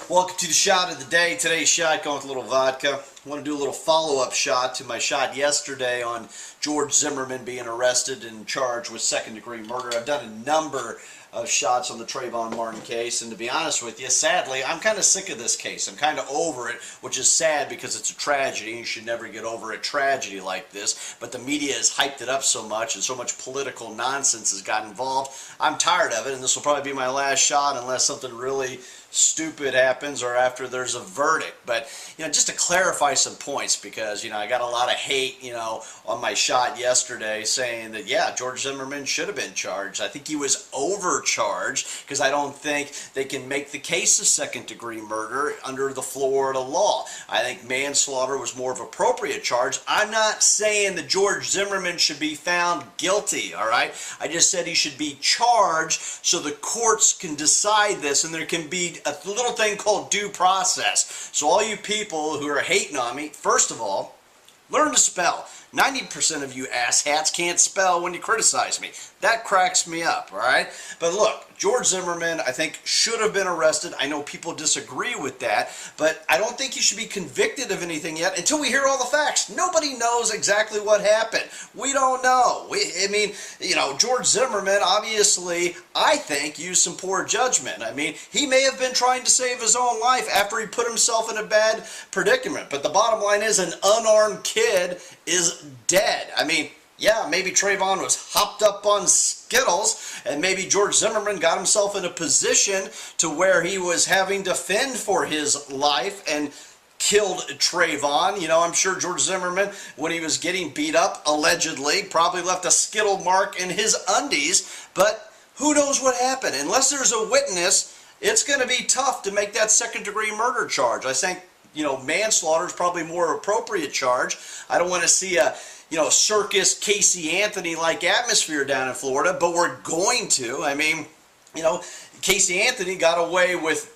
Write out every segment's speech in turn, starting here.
Welcome to the shot of the day. Today's shot going with a little vodka. I want to do a little follow-up shot to my shot yesterday on George Zimmerman being arrested and charged with second-degree murder. I've done a number of shots on the Trayvon Martin case, and to be honest with you, sadly, I'm kind of sick of this case. I'm kind of over it, which is sad because it's a tragedy. You should never get over a tragedy like this, but the media has hyped it up so much, and so much political nonsense has got involved. I'm tired of it, and this will probably be my last shot unless something really stupid happens or after there's a verdict. But just to clarify some points, because I got a lot of hate on my shot yesterday saying that George Zimmerman should have been charged. I think he was overcharged because I don't think they can make the case of second-degree murder under the Florida law. I think manslaughter was more of an appropriate charge. I'm not saying that George Zimmerman should be found guilty, all right? I just said he should be charged so the courts can decide this, and there can be a little thing called due process. So all you people who are hating on me, first of all, learn to spell. 90% of you asshats can't spell when you criticize me. That cracks me up, all right? But look, George Zimmerman, I think, should have been arrested. I know people disagree with that, but I don't think he should be convicted of anything yet until we hear all the facts. Nobody knows exactly what happened. We don't know. George Zimmerman, obviously, I think, used some poor judgment. He may have been trying to save his own life after he put himself in a bad predicament, but the bottom line is an unarmed kid is dead. Maybe Trayvon was hopped up on Skittles, and maybe George Zimmerman got himself in a position to where he was having to fend for his life and killed Trayvon. I'm sure George Zimmerman, when he was getting beat up, allegedly, probably left a Skittle mark in his undies, but who knows what happened? Unless there's a witness, it's going to be tough to make that second-degree murder charge. I think, manslaughter is probably a more appropriate charge. I don't want to see a circus Casey Anthony-like atmosphere down in Florida, but we're going to. Casey Anthony got away with,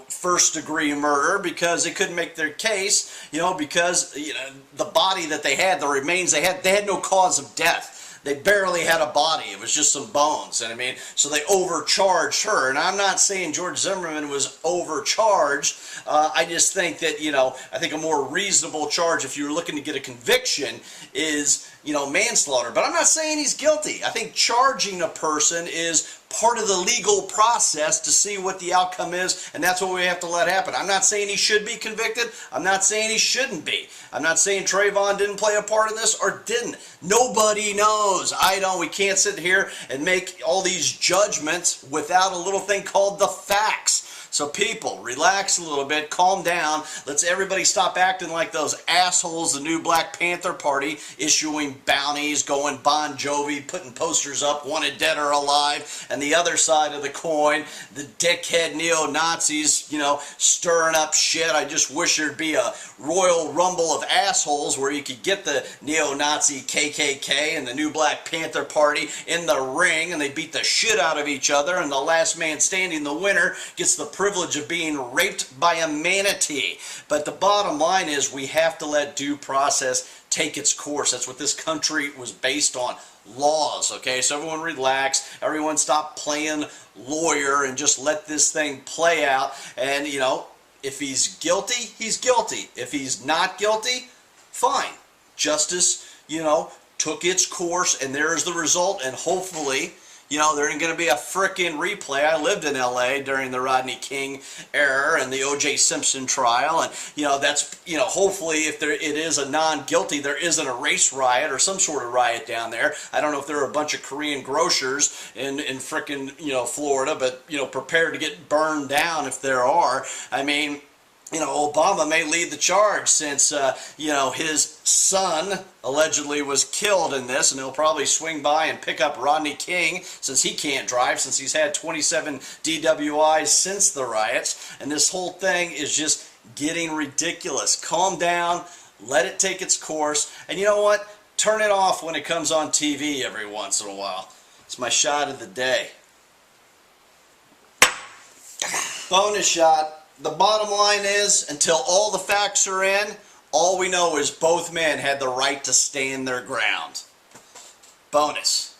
first-degree murder because they couldn't make their case, because, the body that they had, the remains they had no cause of death. They barely had a body. It was just some bones. So they overcharged her. And I'm not saying George Zimmerman was overcharged. I just think that, I think a more reasonable charge if you're looking to get a conviction is, manslaughter. But I'm not saying he's guilty. I think charging a person is part of the legal process to see what the outcome is, and that's what we have to let happen. I'm not saying he should be convicted. I'm not saying he shouldn't be. I'm not saying Trayvon didn't play a part in this or didn't. Nobody knows. I don't. We can't sit here and make all these judgments without a little thing called the facts. So people, relax a little bit, calm down. Let's everybody stop acting like those assholes, the new Black Panther Party, issuing bounties, going Bon Jovi, putting posters up, wanted dead or alive, and the other side of the coin, the dickhead neo-Nazis, stirring up shit. I just wish there'd be a Royal Rumble of assholes where you could get the neo-Nazi KKK and the new Black Panther Party in the ring, and they beat the shit out of each other, and the last man standing, the winner, gets the privilege of being raped by a manatee. But the bottom line is we have to let due process take its course. That's what this country was based on. Laws, okay? So everyone relax. Everyone stop playing lawyer and just let this thing play out. And, if he's guilty, he's guilty. If he's not guilty, fine. Justice, took its course, and there's the result, and hopefully there ain't going to be a frickin' replay. I lived in L.A. during the Rodney King era and the O.J. Simpson trial, and that's hopefully if it is a non-guilty, there isn't a race riot or some sort of riot down there. I don't know if there are a bunch of Korean grocers in frickin' Florida, but prepared to get burned down if there are. Obama may lead the charge since, his son allegedly was killed in this, and he'll probably swing by and pick up Rodney King since he can't drive, since he's had 27 DWIs since the riots, and this whole thing is just getting ridiculous. Calm down, let it take its course, and you know what? Turn it off when it comes on TV every once in a while. It's my shot of the day. Bonus shot. The bottom line is, until all the facts are in, all we know is both men had the right to stand their ground. Bonus.